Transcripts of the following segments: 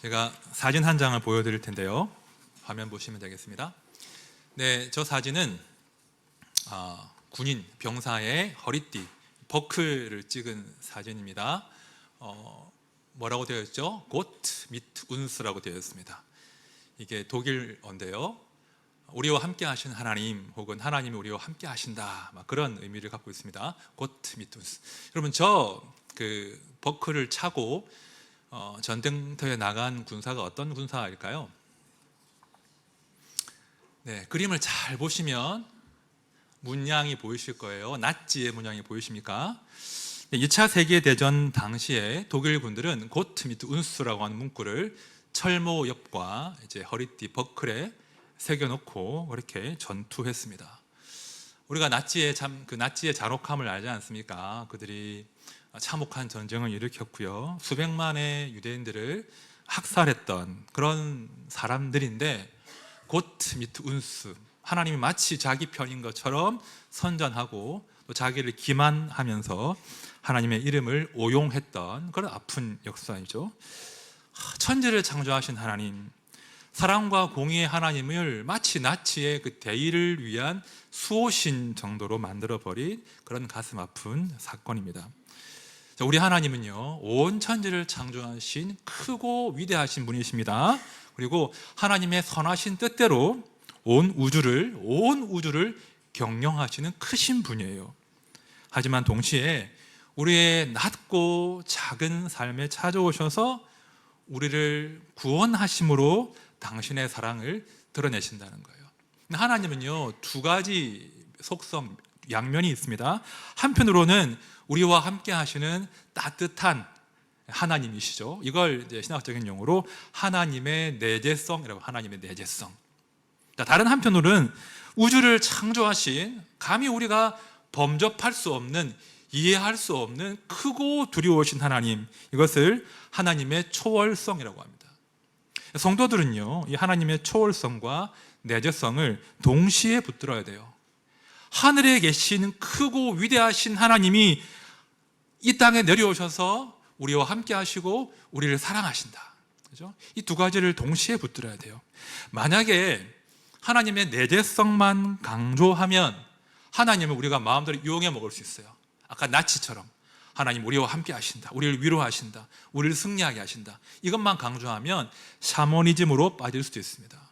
제가 사진 한 장을 보여드릴 텐데요. 화면 보시면 되겠습니다. 네, 저 사진은 군인 병사의 허리띠 버클을 찍은 사진입니다. 뭐라고 되어 있죠? Gott mit uns라고 되어 있습니다. 이게 독일어인데요. 우리와 함께 하신 하나님, 혹은 하나님이 우리와 함께 하신다, 그런 의미를 갖고 있습니다. Gott mit uns. 여러분, 저 버클을 차고 전쟁터에 나간 군사가 어떤 군사일까요? 네, 그림을 잘 보시면 문양이 보이실 거예요. 나치의 문양이 보이십니까? 2차 세계대전 당시에 독일 군들은 Gott mit uns라고 하는 문구를 철모 옆과 이제 허리띠 버클에 새겨놓고 그렇게 전투했습니다. 우리가 나치의 잔혹함을 알지 않습니까? 그들이 참혹한 전쟁을 일으켰고요, 수백만의 유대인들을 학살했던 그런 사람들인데, Gott mit uns, 하나님이 마치 자기 편인 것처럼 선전하고 또 자기를 기만하면서 하나님의 이름을 오용했던 그런 아픈 역사이죠. 천지를 창조하신 하나님, 사랑과 공의의 하나님을 마치 나치의 그 대의를 위한 수호신 정도로 만들어버린 그런 가슴 아픈 사건입니다. 우리 하나님은요, 온 천지를 창조하신 크고 위대하신 분이십니다. 그리고 하나님의 선하신 뜻대로 온 우주를 경영하시는 크신 분이에요. 하지만 동시에 우리의 낮고 작은 삶에 찾아오셔서 우리를 구원하심으로 당신의 사랑을 드러내신다는 거예요. 하나님은요, 두 가지 속성, 양면이 있습니다. 한편으로는 우리와 함께 하시는 따뜻한 하나님이시죠. 이걸 이제 신학적인 용어로 하나님의 내재성이라고, 하나님의 내재성. 다른 한편으로는 우주를 창조하신, 감히 우리가 범접할 수 없는, 이해할 수 없는 크고 두려우신 하나님, 이것을 하나님의 초월성이라고 합니다. 성도들은요, 이 하나님의 초월성과 내재성을 동시에 붙들어야 돼요. 하늘에 계신 크고 위대하신 하나님이 이 땅에 내려오셔서 우리와 함께 하시고 우리를 사랑하신다. 그죠? 이 두 가지를 동시에 붙들어야 돼요. 만약에 하나님의 내재성만 강조하면 하나님을 우리가 마음대로 이용해 먹을 수 있어요. 아까 나치처럼 하나님 우리와 함께 하신다, 우리를 위로하신다, 우리를 승리하게 하신다, 이것만 강조하면 샤머니즘으로 빠질 수도 있습니다.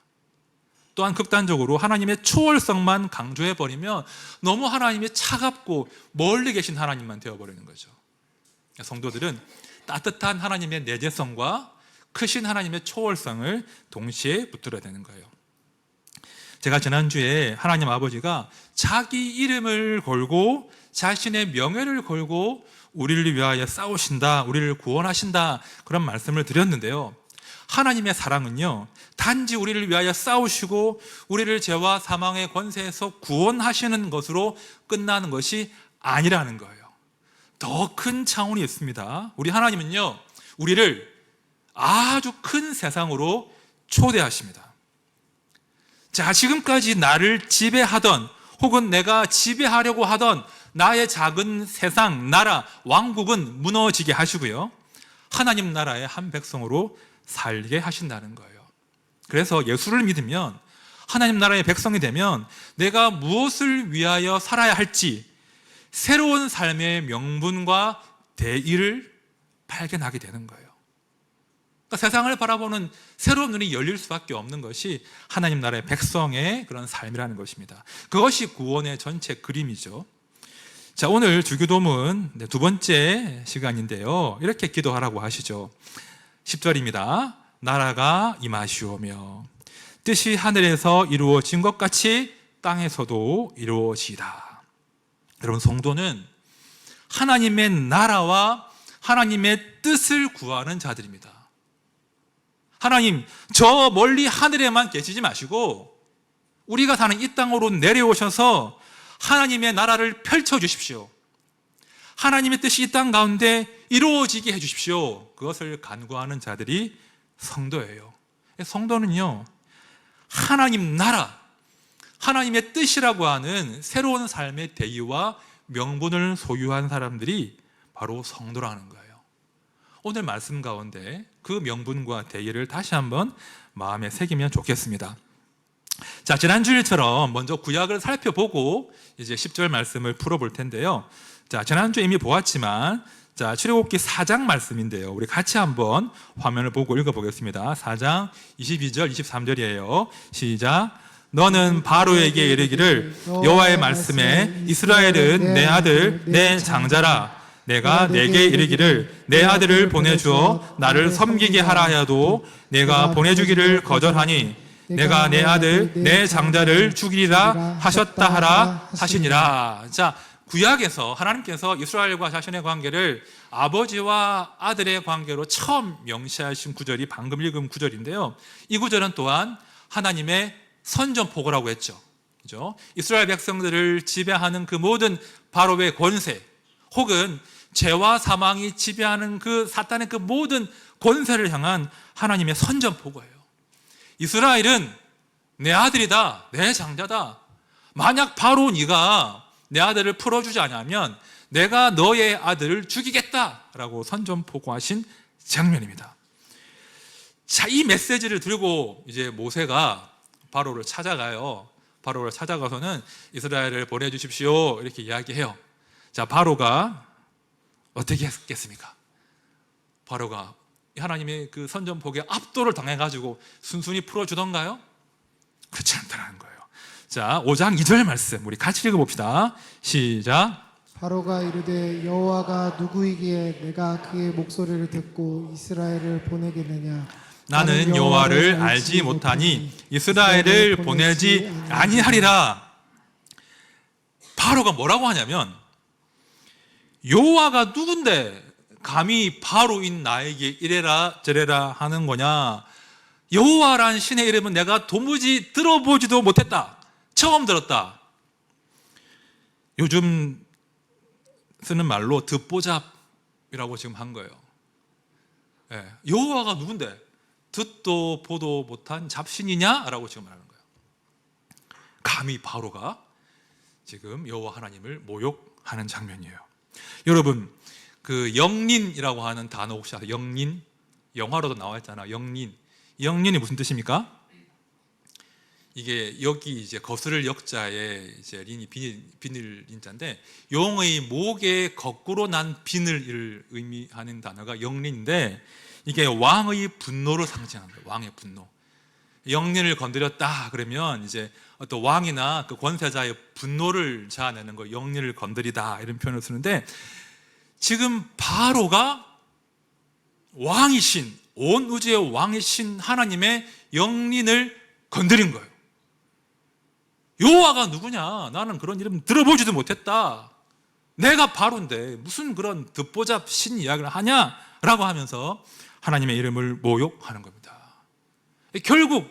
또한 극단적으로 하나님의 초월성만 강조해버리면 너무 하나님이 차갑고 멀리 계신 하나님만 되어버리는 거죠. 성도들은 따뜻한 하나님의 내재성과 크신 하나님의 초월성을 동시에 붙들어야 되는 거예요. 제가 지난주에 하나님 아버지가 자기 이름을 걸고 자신의 명예를 걸고 우리를 위하여 싸우신다, 우리를 구원하신다, 그런 말씀을 드렸는데요, 하나님의 사랑은요, 단지 우리를 위하여 싸우시고 우리를 죄와 사망의 권세에서 구원하시는 것으로 끝나는 것이 아니라는 거예요. 더 큰 차원이 있습니다. 우리 하나님은요, 우리를 아주 큰 세상으로 초대하십니다. 자, 지금까지 나를 지배하던, 혹은 내가 지배하려고 하던 나의 작은 세상, 나라, 왕국은 무너지게 하시고요, 하나님 나라의 한 백성으로 살게 하신다는 거예요. 그래서 예수를 믿으면, 하나님 나라의 백성이 되면 내가 무엇을 위하여 살아야 할지 새로운 삶의 명분과 대의를 발견하게 되는 거예요. 그러니까 세상을 바라보는 새로운 눈이 열릴 수밖에 없는 것이 하나님 나라의 백성의 그런 삶이라는 것입니다. 그것이 구원의 전체 그림이죠. 자, 오늘 주기도문 두 번째 시간인데요, 이렇게 기도하라고 하시죠. 10절입니다. 나라가 임하시오며 뜻이 하늘에서 이루어진 것 같이 땅에서도 이루어지이다. 여러분, 성도는 하나님의 나라와 하나님의 뜻을 구하는 자들입니다. 하나님, 저 멀리 하늘에만 계시지 마시고 우리가 사는 이 땅으로 내려오셔서 하나님의 나라를 펼쳐주십시오. 하나님의 뜻이 이 땅 가운데 이루어지게 해주십시오. 그것을 간구하는 자들이 성도예요. 성도는요, 하나님 나라, 하나님의 뜻이라고 하는 새로운 삶의 대의와 명분을 소유한 사람들이 바로 성도라는 거예요. 오늘 말씀 가운데 그 명분과 대의를 다시 한번 마음에 새기면 좋겠습니다. 자, 지난주일처럼 먼저 구약을 살펴보고 이제 10절 말씀을 풀어볼 텐데요. 자, 지난주에 이미 보았지만 자, 출애굽기 4장 말씀인데요. 우리 같이 한번 화면을 보고 읽어보겠습니다. 4장 22절, 23절이에요. 시작. 너는 바로에게 이르기를 여호와의 말씀에 이스라엘은 내 아들, 내 장자라. 내가 내게 이르기를 내 아들을 보내주어 나를 섬기게 하라 하여도 내가 보내주기를 거절하니 내가 내 아들, 내 장자를 죽이리라 하셨다 하라 하시니라. 자, 구약에서 하나님께서 이스라엘과 자신의 관계를 아버지와 아들의 관계로 처음 명시하신 구절이 방금 읽은 구절인데요. 이 구절은 또한 하나님의 선전포고라고 했죠. 그죠? 이스라엘 백성들을 지배하는 그 모든 바로의 권세, 혹은 죄와 사망이 지배하는 그 사탄의 그 모든 권세를 향한 하나님의 선전포고예요. 이스라엘은 내 아들이다, 내 장자다. 만약 바로 네가 내 아들을 풀어주지 않으면 내가 너의 아들을 죽이겠다라고 선전포고하신 장면입니다. 자, 이 메시지를 들고 이제 모세가 바로를 찾아가요. 바로를 찾아가서는 이스라엘을 보내주십시오 이렇게 이야기해요. 자, 바로가 어떻게 했겠습니까? 바로가 하나님의 그 선전포고에 압도를 당해가지고 순순히 풀어주던가요? 그렇지 않다는 거예요. 자, 5장 2절 말씀 우리 같이 읽어봅시다. 시작. 바로가 이르되 여호와가 누구이기에 내가 그의 목소리를 듣고 이스라엘을 보내겠느냐. 나는 여호와를 알지 못하니 이스라엘을 보내지 아니하리라. 바로가 뭐라고 하냐면 여호와가 누군데 감히 바로인 나에게 이래라 저래라 하는 거냐. 여호와라는 신의 이름은 내가 도무지 들어보지도 못했다. 처음 들었다. 요즘 쓰는 말로 듣보잡이라고 지금 한 거예요. 예, 여호와가 누군데 듣도 보도 못한 잡신이냐? 라고 지금 말하는 거예요. 감히 바로가 지금 여호와 하나님을 모욕하는 장면이에요. 여러분, 그 영린이라고 하는 단어 혹시 아세요? 영린? 영화로도 나와 있잖아. 영린. 영린이 무슨 뜻입니까? 이게 여기 이제 거스를 역자에 이제 린이 비늘 인자인데 용의 목에 거꾸로 난 비늘을 의미하는 단어가 영린인데 이게 왕의 분노를 상징하는 거예요. 왕의 분노. 영린을 건드렸다 그러면 이제 어떤 왕이나 그 권세자의 분노를 자아내는 거, 영린을 건드리다 이런 표현을 쓰는데 지금 바로가 왕이신, 온 우주의 왕이신 하나님의 영린을 건드린 거예요. 여호와가 누구냐? 나는 그런 이름 들어보지도 못했다. 내가 바로인데 무슨 그런 듣보잡 신 이야기를 하냐? 라고 하면서 하나님의 이름을 모욕하는 겁니다. 결국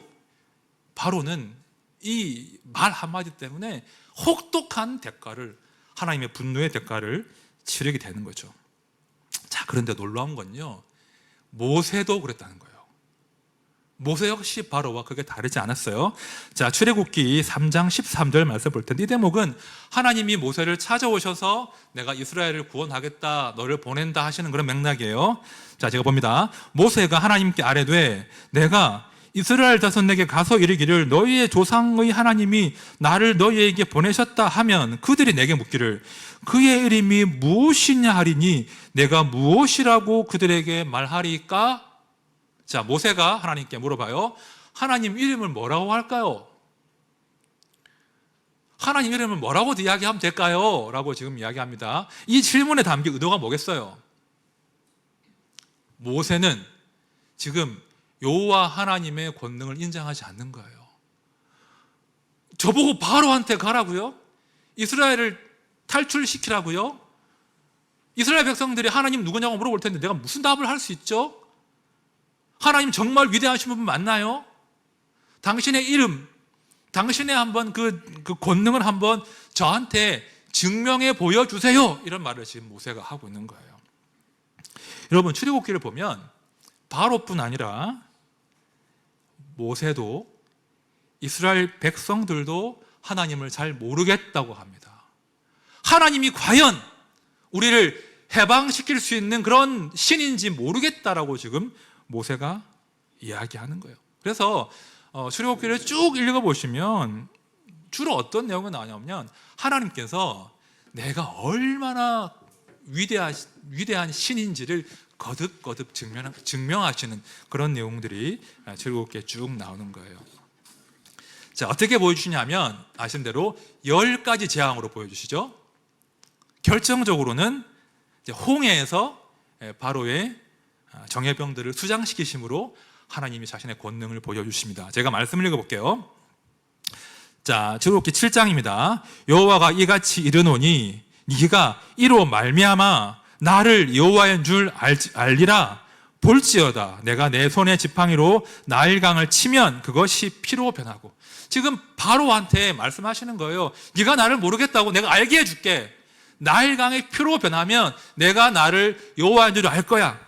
바로는 이 말 한마디 때문에 혹독한 대가를, 하나님의 분노의 대가를 치르게 되는 거죠. 자, 그런데 놀라운 건요, 모세도 그랬다는 거예요. 모세 역시 바로와 그게 다르지 않았어요. 자, 출애굽기 3장 13절 말씀 볼 텐데 이 대목은 하나님이 모세를 찾아오셔서 내가 이스라엘을 구원하겠다, 너를 보낸다 하시는 그런 맥락이에요. 자, 제가 봅니다. 모세가 하나님께 아뢰되 내가 이스라엘 자손에게 가서 이르기를 너희의 조상의 하나님이 나를 너희에게 보내셨다 하면 그들이 내게 묻기를 그의 이름이 무엇이냐 하리니 내가 무엇이라고 그들에게 말하리까? 자, 모세가 하나님께 물어봐요. 하나님 이름을 뭐라고 할까요? 하나님 이름을 뭐라고 이야기하면 될까요? 라고 지금 이야기합니다. 이 질문에 담긴 의도가 뭐겠어요? 모세는 지금 여호와 하나님의 권능을 인정하지 않는 거예요. 저보고 바로한테 가라고요? 이스라엘을 탈출시키라고요? 이스라엘 백성들이 하나님 누구냐고 물어볼 텐데 내가 무슨 답을 할 수 있죠? 하나님 정말 위대하신 분 맞나요? 당신의 이름, 당신의 한번 그 권능을 한번 저한테 증명해 보여주세요. 이런 말을 지금 모세가 하고 있는 거예요. 여러분, 출애굽기를 보면 바로뿐 아니라 모세도 이스라엘 백성들도 하나님을 잘 모르겠다고 합니다. 하나님이 과연 우리를 해방시킬 수 있는 그런 신인지 모르겠다라고 지금 모세가 이야기하는 거예요. 그래서 출애굽기를 쭉 읽어보시면 주로 어떤 내용이 나오냐면 하나님께서 내가 얼마나 위대한 신인지를 거듭거듭 증명하시는 그런 내용들이 출애굽기에 쭉 나오는 거예요. 자, 어떻게 보여주시냐면 아시는 대로 10가지 재앙으로 보여주시죠. 결정적으로는 이제 홍해에서 바로의 정예병들을 수장시키심으로 하나님이 자신의 권능을 보여주십니다. 제가 말씀을 읽어볼게요. 자, 출애굽기 7장입니다. 여호와가 이같이 이르노니 네가 이로 말미암아 나를 여호와인 줄 알리라. 볼지어다 내가 내 손의 지팡이로 나일강을 치면 그것이 피로 변하고. 지금 바로한테 말씀하시는 거예요. 네가 나를 모르겠다고 내가 알게 해줄게. 나일강의 피로 변하면 내가 나를 여호와인 줄 알 거야.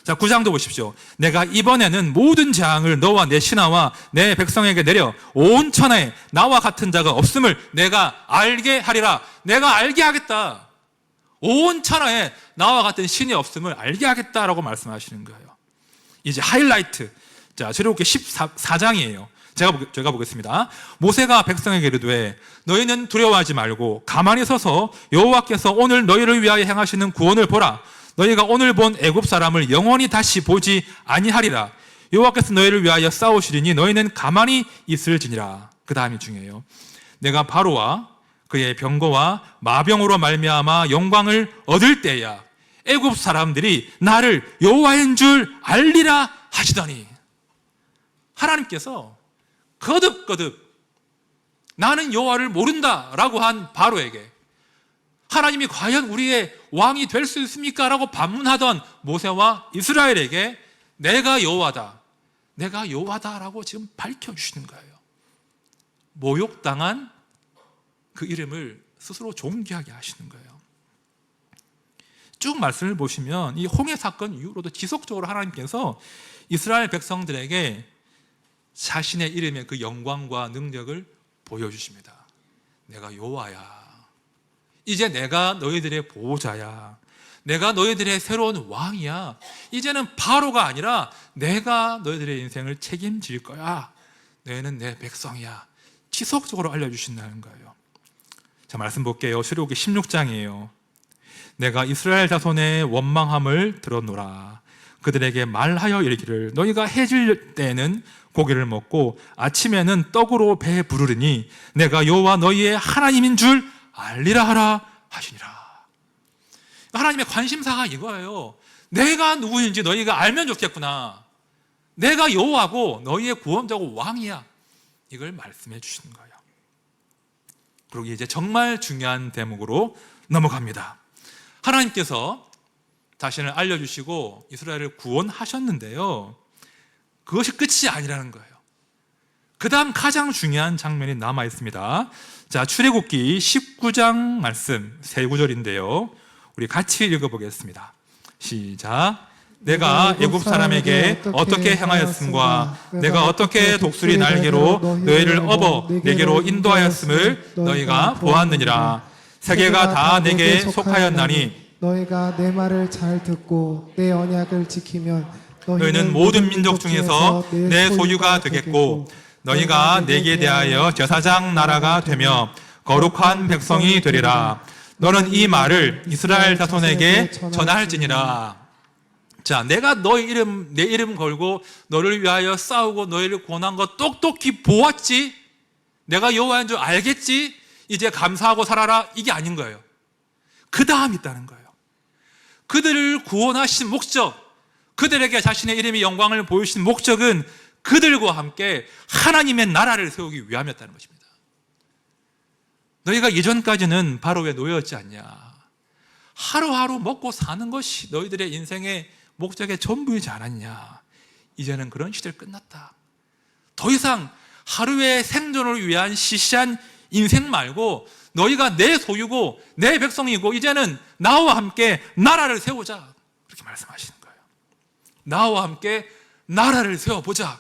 자, 9장도 보십시오. 내가 이번에는 모든 재앙을 너와 내 신하와 내 백성에게 내려 온 천하에 나와 같은 자가 없음을 내가 알게 하리라. 내가 알게 하겠다. 온 천하에 나와 같은 신이 없음을 알게 하겠다라고 말씀하시는 거예요. 이제 하이라이트. 자, 출애굽기 14장이에요. 제가 보겠습니다. 모세가 백성에게 이르되 너희는 두려워하지 말고 가만히 서서 여호와께서 오늘 너희를 위하여 행하시는 구원을 보라. 너희가 오늘 본 애굽 사람을 영원히 다시 보지 아니하리라. 여호와께서 너희를 위하여 싸우시리니 너희는 가만히 있을지니라. 그 다음이 중요해요. 내가 바로와 그의 병거와 마병으로 말미암아 영광을 얻을 때야 애굽 사람들이 나를 여호와인 줄 알리라 하시더니, 하나님께서 거듭거듭 나는 여호와를 모른다라고 한 바로에게 하나님이 과연 우리의 왕이 될 수 있습니까? 라고 반문하던 모세와 이스라엘에게 내가 여호와다, 내가 여호와다라고 지금 밝혀주시는 거예요. 모욕당한 그 이름을 스스로 존귀하게 하시는 거예요. 쭉 말씀을 보시면 이 홍해 사건 이후로도 지속적으로 하나님께서 이스라엘 백성들에게 자신의 이름의 그 영광과 능력을 보여주십니다. 내가 여호와야. 이제 내가 너희들의 보호자야. 내가 너희들의 새로운 왕이야. 이제는 바로가 아니라 내가 너희들의 인생을 책임질 거야. 너희는 내 백성이야. 지속적으로 알려주신다는 거예요. 자, 말씀 볼게요. 출애굽기 16장이에요. 내가 이스라엘 자손의 원망함을 들었노라. 그들에게 말하여 이르기를 너희가 해질 때에는 고기를 먹고 아침에는 떡으로 배 부르리니 내가 여호와 너희의 하나님인 줄 알리라 하라 하시니라. 하나님의 관심사가 이거예요. 내가 누구인지 너희가 알면 좋겠구나. 내가 여호와고 너희의 구원자고 왕이야. 이걸 말씀해 주시는 거예요. 그리고 이제 정말 중요한 대목으로 넘어갑니다. 하나님께서 자신을 알려주시고 이스라엘을 구원하셨는데요, 그것이 끝이 아니라는 거예요. 그 다음 가장 중요한 장면이 남아 있습니다. 자, 출애굽기 19장 말씀 세 구절인데요, 우리 같이 읽어보겠습니다. 시작. 내가 애굽 사람에게 어떻게 행하였음과 내가 어떻게 독수리 날개로 너희를 업어 내게로 인도하였음을 너희가 보았느니라. 세계가 다 내게 속하였나니 너희가 내 말을 잘 듣고 내 언약을 지키면 너희는 모든 민족 중에서 내 소유가 되겠고 너희가 내게 대하여 제사장 나라가 되며 거룩한 백성이 되리라. 너는 이 말을 이스라엘 자손에게 전할지니라. 자, 내가 너희 이름, 내 이름 걸고 너를 위하여 싸우고 너희를 구원한 거 똑똑히 보았지? 내가 여호와인 줄 알겠지? 이제 감사하고 살아라. 이게 아닌 거예요. 그 다음 있다는 거예요. 그들을 구원하신 목적, 그들에게 자신의 이름의 영광을 보여주신 목적은 그들과 함께 하나님의 나라를 세우기 위함이었다는 것입니다. 너희가 예전까지는 바로에 놓였지 않냐. 하루하루 먹고 사는 것이 너희들의 인생의 목적의 전부이지 않았냐. 이제는 그런 시대를 끝났다. 더 이상 하루의 생존을 위한 시시한 인생 말고 너희가 내 소유고 내 백성이고 이제는 나와 함께 나라를 세우자. 그렇게 말씀하시는 거예요. 나와 함께 나라를 세워보자.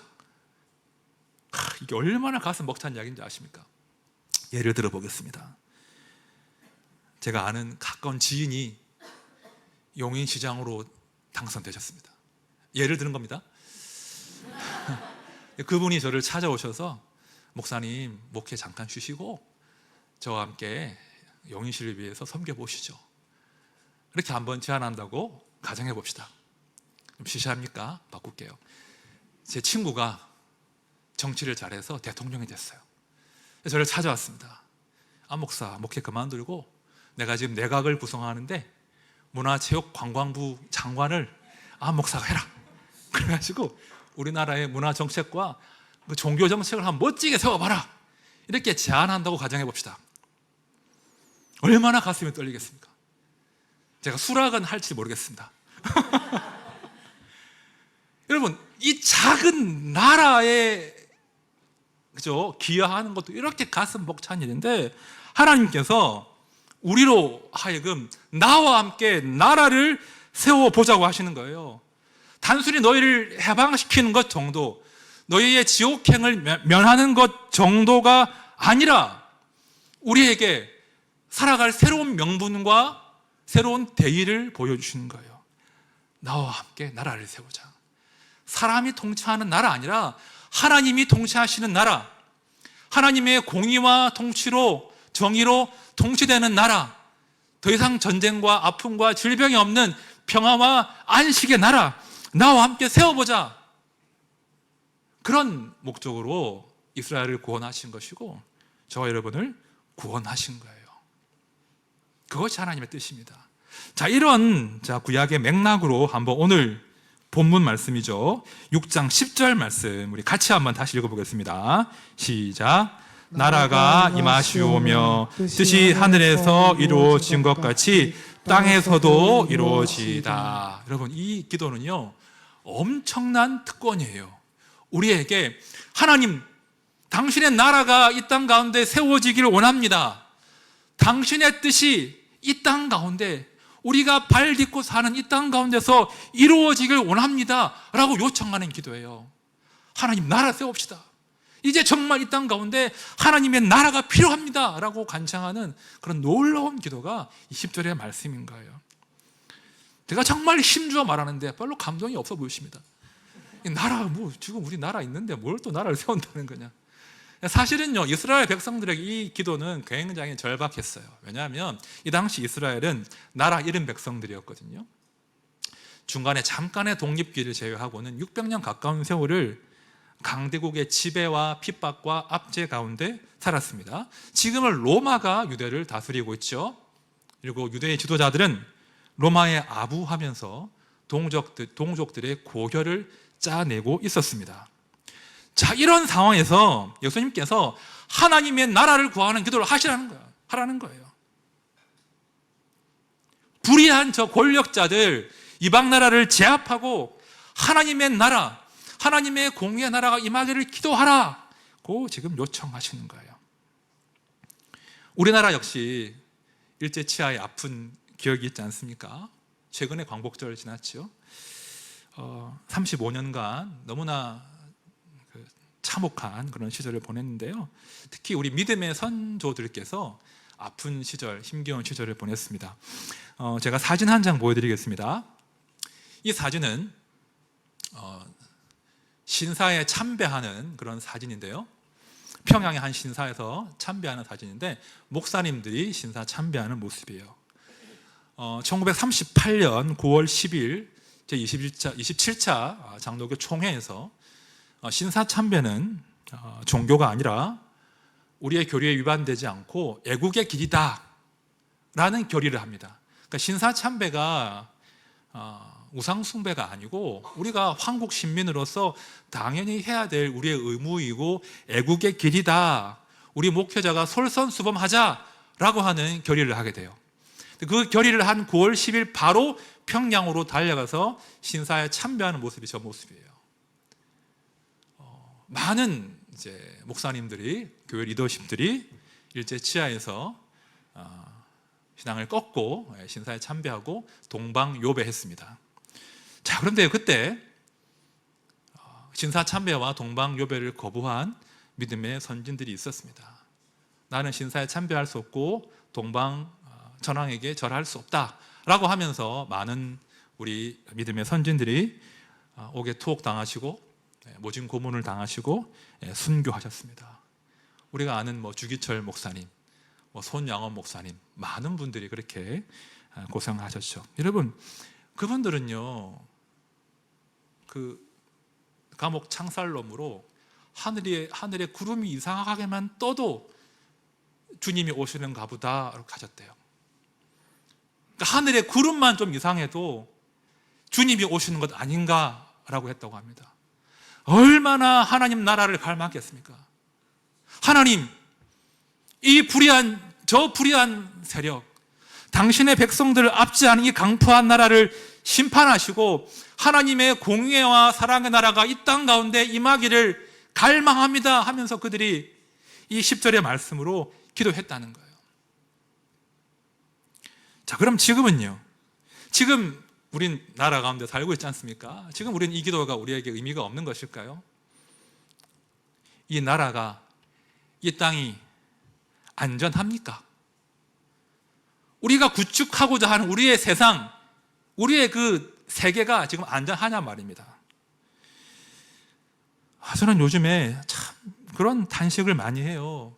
이게 얼마나 가슴 벅찬 이야기인지 아십니까? 예를 들어 보겠습니다. 제가 아는 가까운 지인이 용인시장으로 당선되셨습니다. 예를 드는 겁니다. 그분이 저를 찾아오셔서 목사님, 목회 잠깐 쉬시고 저와 함께 용인시를 위해서 섬겨보시죠. 이렇게 한번 제안한다고 가정해 봅시다. 좀 시시합니까? 바꿀게요. 제 친구가 정치를 잘해서 대통령이 됐어요. 저를 찾아왔습니다. 목사, 목회 그만두고 내가 지금 내각을 구성하는데 문화체육관광부 장관을 목사가 해라. 그래가지고 우리나라의 문화정책과 그 종교정책을 한번 멋지게 세워봐라. 이렇게 제안한다고 가정해 봅시다. 얼마나 가슴이 떨리겠습니까? 제가 수락은 할지 모르겠습니다. 여러분, 이 작은 나라에 그죠? 기여하는 것도 이렇게 가슴 벅찬 일인데 하나님께서 우리로 하여금 나와 함께 나라를 세워보자고 하시는 거예요. 단순히 너희를 해방시키는 것 정도, 너희의 지옥행을 면하는 것 정도가 아니라 우리에게 살아갈 새로운 명분과 새로운 대의를 보여주시는 거예요. 나와 함께 나라를 세우자. 사람이 통치하는 나라 아니라 하나님이 통치하시는 나라, 하나님의 공의와 통치로, 정의로 통치되는 나라, 더 이상 전쟁과 아픔과 질병이 없는 평화와 안식의 나라, 나와 함께 세워보자. 그런 목적으로 이스라엘을 구원하신 것이고 저와 여러분을 구원하신 거예요. 그것이 하나님의 뜻입니다. 자, 이런 구약의 맥락으로 한번 오늘 본문 말씀이죠. 6장 10절 말씀 우리 같이 한번 다시 읽어보겠습니다. 시작. 나라가 임하시오며 뜻이 하늘에서 이루어진 것 같이 땅에서도 이루어지다. 여러분, 이 기도는요 엄청난 특권이에요. 우리에게 하나님, 당신의 나라가 이 땅 가운데 세워지기를 원합니다. 당신의 뜻이 이 땅 가운데, 우리가 발 딛고 사는 이 땅 가운데서 이루어지길 원합니다 라고 요청하는 기도예요. 하나님, 나라 세웁시다. 이제 정말 이 땅 가운데 하나님의 나라가 필요합니다 라고 간청하는 그런 놀라운 기도가 20절의 말씀인 거예요. 제가 정말 힘주어 말하는데 별로 감동이 없어 보이십니다. 나라, 지금 우리 나라 있는데 뭘 또 나라를 세운다는 거냐. 사실은요, 이스라엘 백성들에게 이 기도는 굉장히 절박했어요. 왜냐하면 이 당시 이스라엘은 나라 잃은 백성들이었거든요. 중간에 잠깐의 독립기를 제외하고는 600년 가까운 세월을 강대국의 지배와 핍박과 압제 가운데 살았습니다. 지금은 로마가 유대를 다스리고 있죠. 그리고 유대의 지도자들은 로마에 아부하면서 동족들의 고혈을 짜내고 있었습니다. 자, 이런 상황에서 예수님께서 하나님의 나라를 구하는 기도를 하라는 거예요. 불의한 저 권력자들, 이방 나라를 제압하고 하나님의 나라, 하나님의 공의의 나라가 임하기를 기도하라고 지금 요청하시는 거예요. 우리나라 역시 일제 치하의 아픈 기억이 있지 않습니까? 최근에 광복절 지났죠. 35년간 너무나 참혹한 그런 시절을 보냈는데요. 특히 우리 믿음의 선조들께서 아픈 시절, 힘겨운 시절을 보냈습니다. 제가 사진 한 장 보여드리겠습니다. 이 사진은 신사에 참배하는 그런 사진인데요. 평양의 한 신사에서 참배하는 사진인데 목사님들이 신사 참배하는 모습이에요. 1938년 9월 10일 제27차 장로교 총회에서 신사 참배는 종교가 아니라 우리의 교리에 위반되지 않고 애국의 길이다 라는 결의를 합니다. 그러니까 신사 참배가 우상 숭배가 아니고 우리가 한국 시민으로서 당연히 해야 될 우리의 의무이고 애국의 길이다, 우리 목회자가 솔선수범하자라고 하는 결의를 하게 돼요. 그 결의를 한 9월 10일 바로 평양으로 달려가서 신사에 참배하는 모습이 저 모습이에요. 많은 이제 목사님들이, 교회 리더십들이 일제 치하에서 신앙을 꺾고 신사에 참배하고 동방요배했습니다. 자, 그런데 그때 신사 참배와 동방요배를 거부한 믿음의 선진들이 있었습니다. 나는 신사에 참배할 수 없고 동방 전황에게 절할 수 없다라고 라고 하면서 많은 우리 믿음의 선진들이 옥에 투옥당하시고 모진 고문을 당하시고 순교하셨습니다. 우리가 아는 주기철 목사님, 손양원 목사님, 많은 분들이 그렇게 고생하셨죠. 여러분, 그분들은요, 그 감옥 창살놈으로 하늘에 구름이 이상하게만 떠도 주님이 오시는가 보다 가졌대요. 그러니까 하늘에 구름만 좀 이상해도 주님이 오시는 것 아닌가라고 했다고 합니다. 얼마나 하나님 나라를 갈망했겠습니까? 하나님, 저 불의한 세력, 당신의 백성들을 압지 않은 이 강포한 나라를 심판하시고 하나님의 공의와 사랑의 나라가 이 땅 가운데 임하기를 갈망합니다 하면서 그들이 이 10절의 말씀으로 기도했다는 거예요. 자, 그럼 지금은요? 지금 우린 나라 가운데 살고 있지 않습니까? 지금 우리는 이 기도가 우리에게 의미가 없는 것일까요? 이 나라가, 이 땅이 안전합니까? 우리가 구축하고자 하는 우리의 세상, 우리의 그 세계가 지금 안전하냐 말입니다. 저는 요즘에 참 그런 단식을 많이 해요.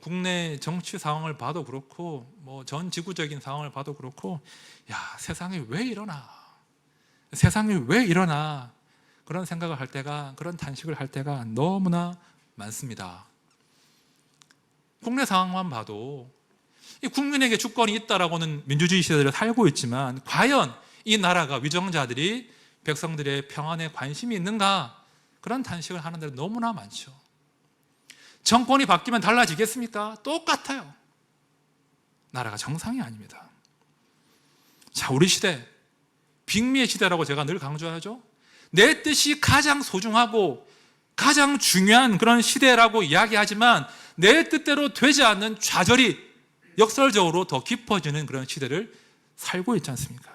국내 정치 상황을 봐도 그렇고 전 지구적인 상황을 봐도 그렇고, 세상이 왜 이러나, 세상이 왜 이러나, 그런 생각을 할 때가, 그런 단식을 할 때가 너무나 많습니다. 국내 상황만 봐도 이 국민에게 주권이 있다라고는 민주주의 시대를 살고 있지만, 과연 이 나라가, 위정자들이 백성들의 평안에 관심이 있는가, 그런 단식을 하는 데는 너무나 많죠. 정권이 바뀌면 달라지겠습니까? 똑같아요. 나라가 정상이 아닙니다. 자, 우리 시대, 빅미의 시대라고 제가 늘 강조하죠. 내 뜻이 가장 소중하고 가장 중요한 그런 시대라고 이야기하지만, 내 뜻대로 되지 않는 좌절이 역설적으로 더 깊어지는 그런 시대를 살고 있지 않습니까?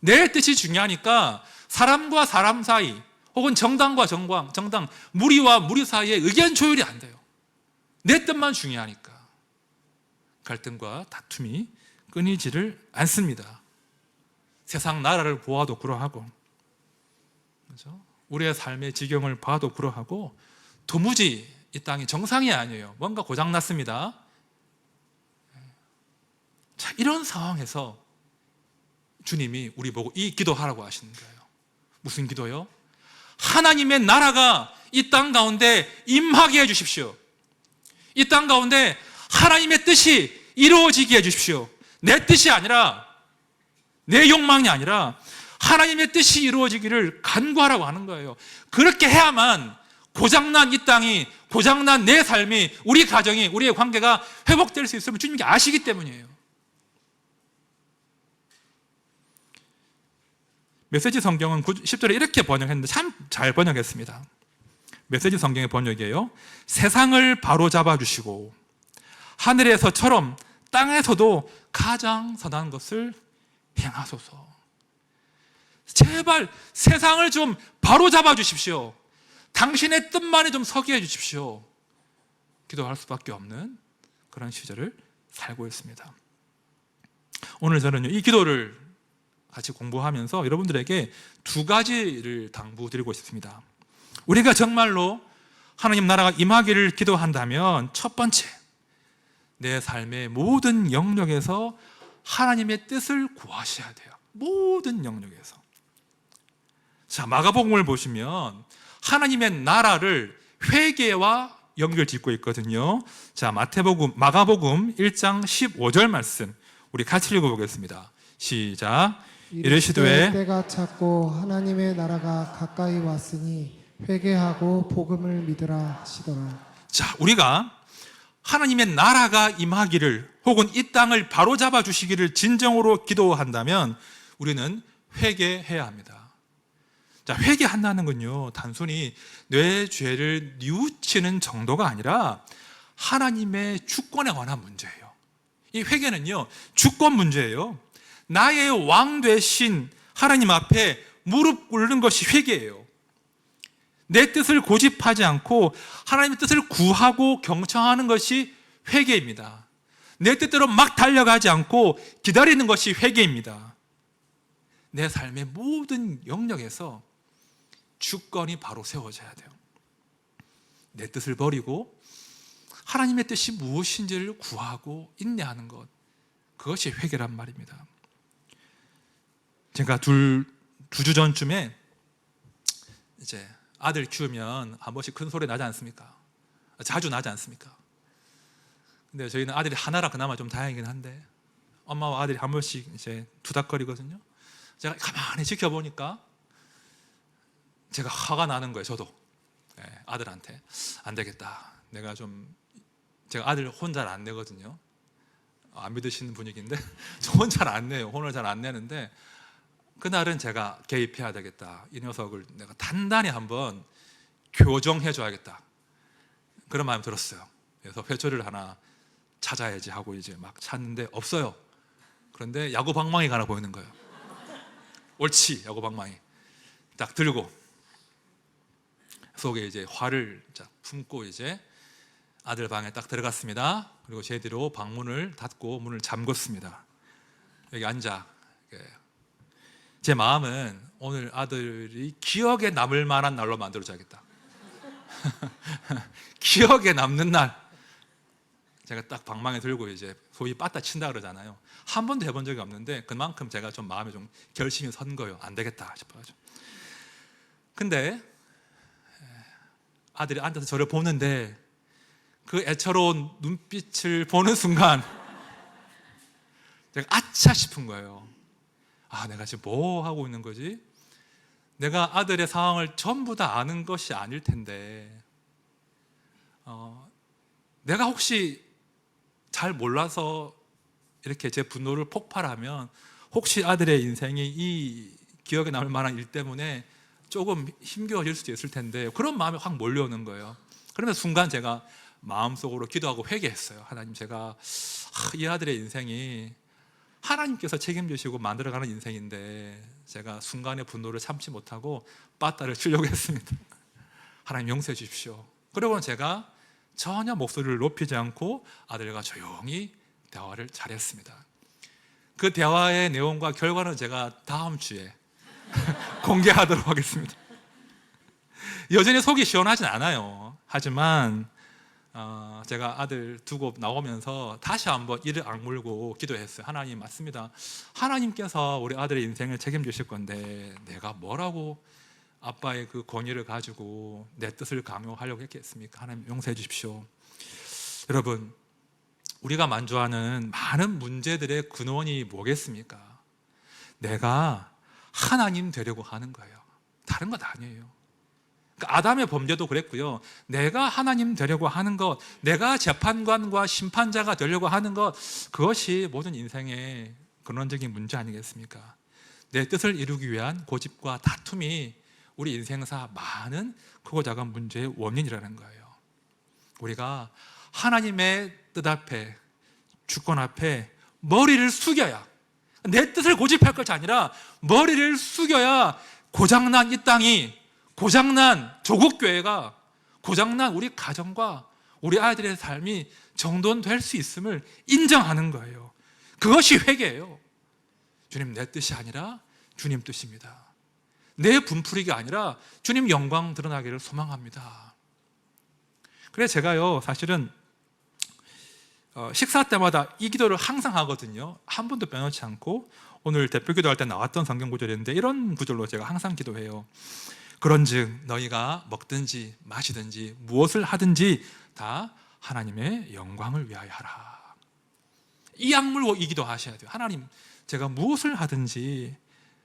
내 뜻이 중요하니까 사람과 사람 사이, 혹은 정당과 정당, 무리와 무리 사이에 의견 조율이 안 돼요. 내 뜻만 중요하니까 갈등과 다툼이 끊이지를 않습니다. 세상 나라를 보아도 그러하고, 그렇죠? 우리의 삶의 지경을 봐도 그러하고, 도무지 이 땅이 정상이 아니에요. 뭔가 고장났습니다. 자, 이런 상황에서 주님이 우리 보고 이 기도하라고 하시는 거예요. 무슨 기도요? 하나님의 나라가 이 땅 가운데 임하게 해주십시오. 이 땅 가운데 하나님의 뜻이 이루어지게 해주십시오. 내 뜻이 아니라, 내 욕망이 아니라 하나님의 뜻이 이루어지기를 간구하라고 하는 거예요. 그렇게 해야만 고장난 이 땅이, 고장난 내 삶이, 우리 가정이, 우리의 관계가 회복될 수 있으면 주님이 아시기 때문이에요. 메시지 성경은 10절에 이렇게 번역했는데 참 잘 번역했습니다. 메시지 성경의 번역이에요. 세상을 바로잡아 주시고 하늘에서처럼 땅에서도 가장 선한 것을 행하소서. 제발 세상을 좀 바로잡아 주십시오. 당신의 뜻만이 좀 서게 해주십시오. 기도할 수밖에 없는 그런 시절을 살고 있습니다. 오늘 저는 이 기도를 같이 공부하면서 여러분들에게 두 가지를 당부드리고 싶습니다. 우리가 정말로 하나님 나라가 임하기를 기도한다면, 첫 번째, 내 삶의 모든 영역에서 하나님의 뜻을 구하셔야 돼요. 모든 영역에서. 자, 마가복음을 보시면 하나님의 나라를 회개와 연결 짓고 있거든요. 자, 마가복음 1장 15절 말씀 우리 같이 읽어보겠습니다. 시작. 이르시되 때가 찼고 하나님의 나라가 가까이 왔으니 회개하고 복음을 믿으라 하시더라. 자, 우리가 하나님의 나라가 임하기를, 혹은 이 땅을 바로잡아 주시기를 진정으로 기도한다면 우리는 회개해야 합니다. 자, 회개한다는 건요, 단순히 내 죄를 뉘우치는 정도가 아니라 하나님의 주권에 관한 문제예요. 이 회개는요, 주권 문제예요. 나의 왕 되신 하나님 앞에 무릎 꿇는 것이 회개예요. 내 뜻을 고집하지 않고 하나님의 뜻을 구하고 경청하는 것이 회개입니다. 내 뜻대로 막 달려가지 않고 기다리는 것이 회개입니다. 내 삶의 모든 영역에서 주권이 바로 세워져야 돼요. 내 뜻을 버리고 하나님의 뜻이 무엇인지를 구하고 인내하는 것, 그것이 회개란 말입니다. 제가 두 주 전쯤에 이제 아들 키우면 한 번씩 큰 소리 나지 않습니까? 자주 나지 않습니까? 근데 저희는 아들이 하나라 그나마 좀 다행이긴 한데 엄마와 아들이 한 번씩 이제 투닥거리거든요. 제가 가만히 지켜보니까 제가 화가 나는 거예요. 저도 아들한테 안 되겠다. 제가 아들 혼 잘 안 내거든요. 안 믿으시는 분위기인데 저 혼 잘 안 내요. 혼을 잘 안 내는데 그날은 제가 개입해야 되겠다. 이 녀석을 내가 단단히 한번 교정해 줘야겠다. 그런 마음이 들었어요. 그래서 회초리를 하나 찾아야지 하고 이제 막 찾는데 없어요. 그런데 야구방망이가 하나 보이는 거예요. 옳지, 야구방망이 딱 들고 속에 이제 화를 딱 품고 이제 아들 방에 딱 들어갔습니다. 그리고 제 뒤로 방문을 닫고 문을 잠궜습니다. 여기 앉아. 제 마음은 오늘 아들이 기억에 남을 만한 날로 만들어줘야겠다. 기억에 남는 날. 제가 딱 방망이 들고 이제 소위 빠따 친다 그러잖아요. 한 번도 해본 적이 없는데 그만큼 제가 좀 마음에 좀 결심이 선 거예요. 안 되겠다 싶어가지고. 근데 아들이 앉아서 저를 보는데 그 애처로운 눈빛을 보는 순간 제가 아차 싶은 거예요. 아, 내가 지금 뭐 하고 있는 거지? 내가 아들의 상황을 전부 다 아는 것이 아닐 텐데 내가 혹시 잘 몰라서 이렇게 제 분노를 폭발하면 혹시 아들의 인생이 이 기억에 남을 만한 일 때문에 조금 힘겨워질 수도 있을 텐데 그런 마음이 확 몰려오는 거예요. 그러면서 순간 제가 마음속으로 기도하고 회개했어요. 하나님, 제가 이 아들의 인생이 하나님께서 책임지시고 만들어가는 인생인데 제가 순간의 분노를 참지 못하고 빠따를 치려고 했습니다. 하나님 용서해 주십시오. 그리고는 제가 전혀 목소리를 높이지 않고 아들과 조용히 대화를 잘했습니다. 그 대화의 내용과 결과는 제가 다음 주에 공개하도록 하겠습니다. 여전히 속이 시원하진 않아요. 하지만 제가 아들 두고 나오면서 다시 한번 이를 악물고 기도했어요. 하나님, 맞습니다. 하나님께서 우리 아들의 인생을 책임지실 건데 내가 뭐라고 아빠의 그 권위를 가지고 내 뜻을 강요하려고 했겠습니까? 하나님 용서해 주십시오. 여러분, 우리가 만주하는 많은 문제들의 근원이 뭐겠습니까? 내가 하나님 되려고 하는 거예요. 다른 것 아니에요. 그러니까 아담의 범죄도 그랬고요. 내가 하나님 되려고 하는 것, 내가 재판관과 심판자가 되려고 하는 것, 그것이 모든 인생의 근원적인 문제 아니겠습니까? 내 뜻을 이루기 위한 고집과 다툼이 우리 인생사 많은 크고 작은 문제의 원인이라는 거예요. 우리가 하나님의 뜻 앞에, 주권 앞에 머리를 숙여야, 내 뜻을 고집할 것이 아니라 머리를 숙여야 고장난 이 땅이, 고장난 조국교회가, 고장난 우리 가정과 우리 아이들의 삶이 정돈될 수 있음을 인정하는 거예요. 그것이 회개예요. 주님, 내 뜻이 아니라 주님 뜻입니다. 내 분풀이가 아니라 주님 영광 드러나기를 소망합니다. 그래서 제가요, 사실은 식사 때마다 이 기도를 항상 하거든요. 한 번도 빼놓지 않고. 오늘 대표 기도할 때 나왔던 성경 구절인데 이런 구절로 제가 항상 기도해요. 그런즉 너희가 먹든지 마시든지 무엇을 하든지 다 하나님의 영광을 위하여 하라. 이 악물고 이 기도하셔야 돼요. 하나님, 제가 무엇을 하든지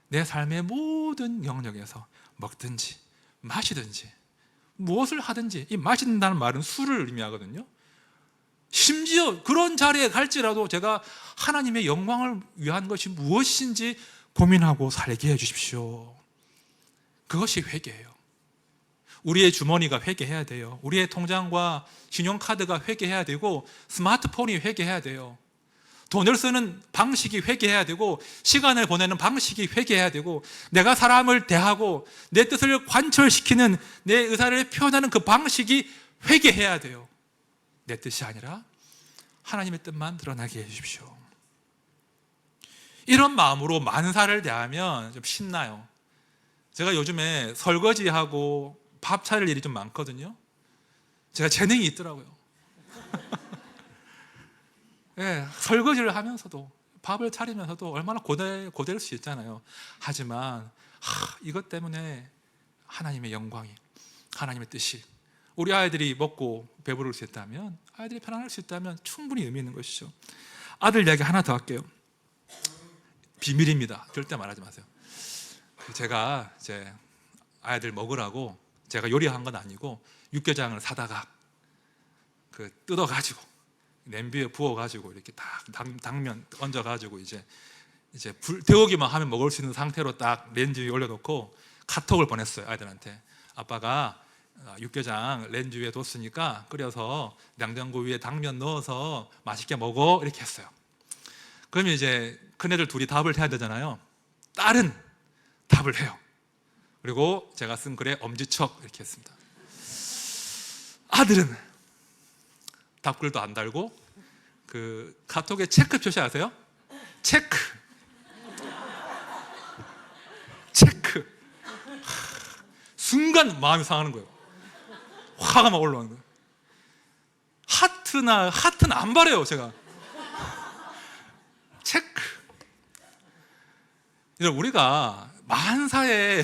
내 삶의 모든 영역에서 먹든지 마시든지 무엇을 하든지, 이 마신다는 말은 술을 의미하거든요. 심지어 그런 자리에 갈지라도 제가 하나님의 영광을 위한 것이 무엇인지 고민하고 살게 해주십시오. 그것이 회개예요. 우리의 주머니가 회개해야 돼요. 우리의 통장과 신용카드가 회개해야 되고 스마트폰이 회개해야 돼요. 돈을 쓰는 방식이 회개해야 되고 시간을 보내는 방식이 회개해야 되고 내가 사람을 대하고 내 뜻을 관철시키는 내 의사를 표현하는 그 방식이 회개해야 돼요. 내 뜻이 아니라 하나님의 뜻만 드러나게 해주십시오. 이런 마음으로 만사를 대하면 좀 신나요. 제가 요즘에 설거지하고 밥 차릴 일이 좀 많거든요. 제가 재능이 있더라고요. 네, 설거지를 하면서도 밥을 차리면서도 얼마나 고될 수 있잖아요. 하지만 이것 때문에 하나님의 영광이, 하나님의 뜻이, 우리 아이들이 먹고 배부를 수 있다면, 아이들이 편안할 수 있다면 충분히 의미 있는 것이죠. 아들 이야기 하나 더 할게요. 비밀입니다. 절대 말하지 마세요. 제가 이제 아이들 먹으라고 제가 요리한 건 아니고 육개장을 사다가 뜯어가지고 냄비에 부어가지고 이렇게 딱 당면 얹어가지고 이제 불 데우기만 하면 먹을 수 있는 상태로 딱 렌즈 위에 올려놓고 카톡을 보냈어요. 아이들한테. 아빠가 육개장 렌즈 위에 뒀으니까 끓여서 냉장고 위에 당면 넣어서 맛있게 먹어, 이렇게 했어요. 그러면 이제 큰애들 둘이 답을 해야 되잖아요. 딸은 답을 해요. 그리고 제가 쓴 글에 엄지척 이렇게 했습니다. 아들은 답글도 안 달고 카톡에 체크 표시 아세요? 체크. 순간 마음이 상하는 거예요. 화가 막 올라오는 거예요. 하트는 안 바래요, 제가. 체크. 우리가 만사에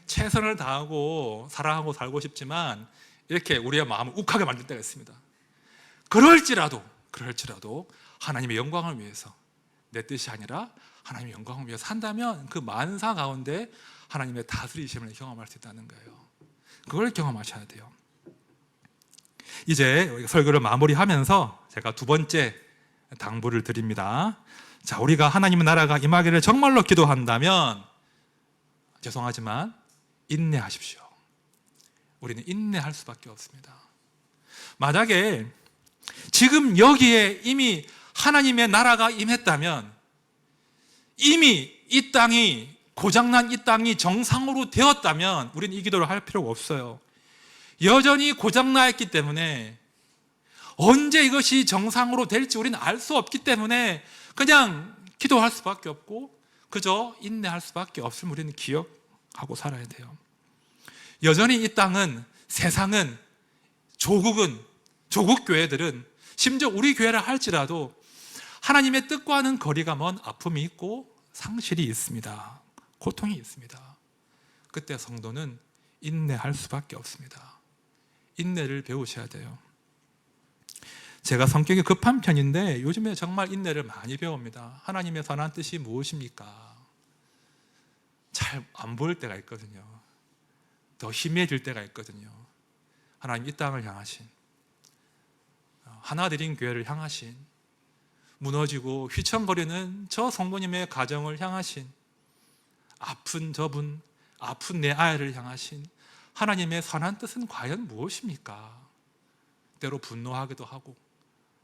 최선을 다하고 사랑하고 살고 싶지만 이렇게 우리의 마음을 욱하게 만들 때가 있습니다. 그럴지라도 하나님의 영광을 위해서, 내 뜻이 아니라 하나님의 영광을 위해서 산다면 그 만사 가운데 하나님의 다스리심을 경험할 수 있다는 거예요. 그걸 경험하셔야 돼요. 이제 설교를 마무리하면서 제가 두 번째 당부를 드립니다. 자, 우리가 하나님의 나라가 임하기를 정말로 기도한다면, 죄송하지만 인내하십시오. 우리는 인내할 수밖에 없습니다. 만약에 지금 여기에 이미 하나님의 나라가 임했다면, 이미 이 땅이, 고장난 이 땅이 정상으로 되었다면 우리는 이 기도를 할 필요가 없어요. 여전히 고장나 있기 때문에, 언제 이것이 정상으로 될지 우리는 알 수 없기 때문에 그냥 기도할 수밖에 없고 그저 인내할 수밖에 없음을 우리는 기억하고 살아야 돼요. 여전히 이 땅은, 세상은, 조국 교회들은, 심지어 우리 교회라 할지라도 하나님의 뜻과는 거리가 먼 아픔이 있고 상실이 있습니다. 고통이 있습니다. 그때 성도는 인내할 수밖에 없습니다. 인내를 배우셔야 돼요. 제가 성격이 급한 편인데 요즘에 정말 인내를 많이 배웁니다. 하나님의 선한 뜻이 무엇입니까? 잘 안 보일 때가 있거든요. 더 희미해질 때가 있거든요. 하나님 이 땅을 향하신, 하나드린 교회를 향하신, 무너지고 휘청거리는 저 성도님의 가정을 향하신, 아픈 저분, 아픈 내 아이를 향하신 하나님의 선한 뜻은 과연 무엇입니까? 때로 분노하기도 하고,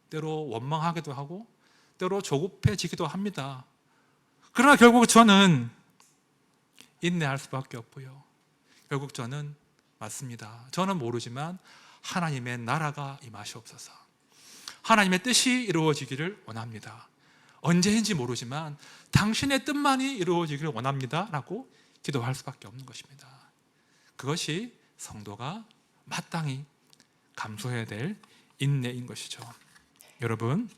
때로 원망하기도 하고, 때로 조급해지기도 합니다. 그러나 결국 저는 인내할 수밖에 없고요. 결국 저는 맞습니다. 저는 모르지만 하나님의 나라가 임하시옵소서. 하나님의 뜻이 이루어지기를 원합니다. 언제인지 모르지만 당신의 뜻만이 이루어지기를 원합니다 라고 기도할 수밖에 없는 것입니다. 그것이 성도가 마땅히 감수해야 될 인내인 것이죠. 여러분,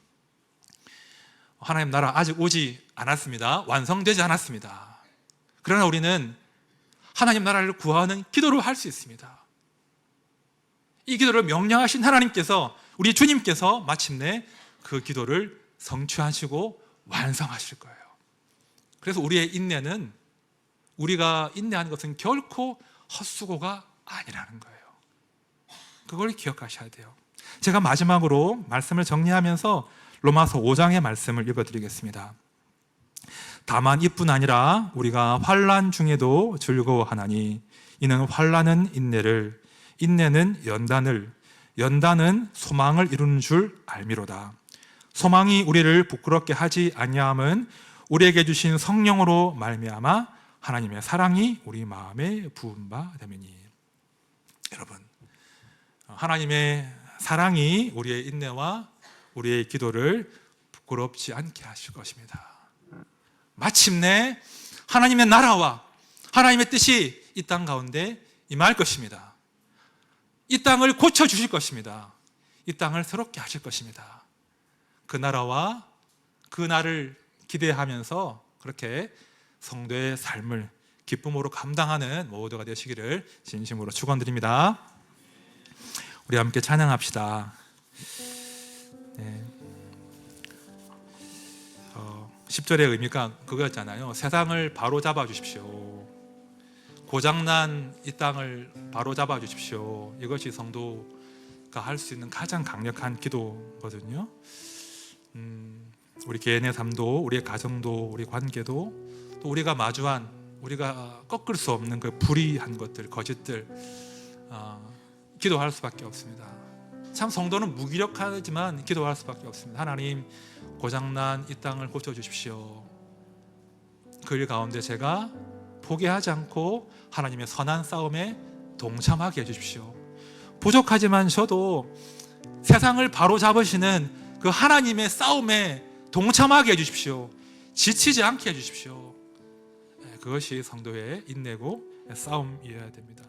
하나님 나라 아직 오지 않았습니다. 완성되지 않았습니다. 그러나 우리는 하나님 나라를 구하는 기도를 할 수 있습니다. 이 기도를 명령하신 하나님께서, 우리 주님께서 마침내 그 기도를 성취하시고 완성하실 거예요. 그래서 우리의 인내는, 우리가 인내하는 것은 결코 헛수고가 아니라는 거예요. 그걸 기억하셔야 돼요. 제가 마지막으로 말씀을 정리하면서 로마서 5장의 말씀을 읽어드리겠습니다. 다만 이뿐 아니라 우리가 환난 중에도 즐거워하나니 이는 환난은 인내를, 인내는 연단을, 연단은 소망을 이루는 줄 알미로다. 소망이 우리를 부끄럽게 하지 아니함은 우리에게 주신 성령으로 말미암아 하나님의 사랑이 우리 마음에 부은 바 됨이니. 여러분, 하나님의 사랑이 우리의 인내와 우리의 기도를 부끄럽지 않게 하실 것입니다. 마침내 하나님의 나라와 하나님의 뜻이 이 땅 가운데 임할 것입니다. 이 땅을 고쳐주실 것입니다. 이 땅을 새롭게 하실 것입니다. 그 나라와 그 날을 기대하면서 그렇게 성도의 삶을 기쁨으로 감당하는 모두가 되시기를 진심으로 축원드립니다. 우리 함께 찬양합시다. 네. 10절의 의미가 그거였잖아요. 세상을 바로잡아 주십시오. 고장난 이 땅을 바로잡아 주십시오. 이것이 성도가 할 수 있는 가장 강력한 기도거든요. 우리 개인의 삶도, 우리의 가정도, 우리 관계도, 또 우리가 마주한, 우리가 꺾을 수 없는 그 불의한 것들, 거짓들, 기도할 수밖에 없습니다. 참 성도는 무기력하지만 기도할 수밖에 없습니다. 하나님, 고장난 이 땅을 고쳐주십시오. 그 일 가운데 제가 포기하지 않고 하나님의 선한 싸움에 동참하게 해주십시오. 부족하지만 저도 세상을 바로잡으시는 그 하나님의 싸움에 동참하게 해주십시오. 지치지 않게 해주십시오. 그것이 성도의 인내고 싸움이어야 됩니다.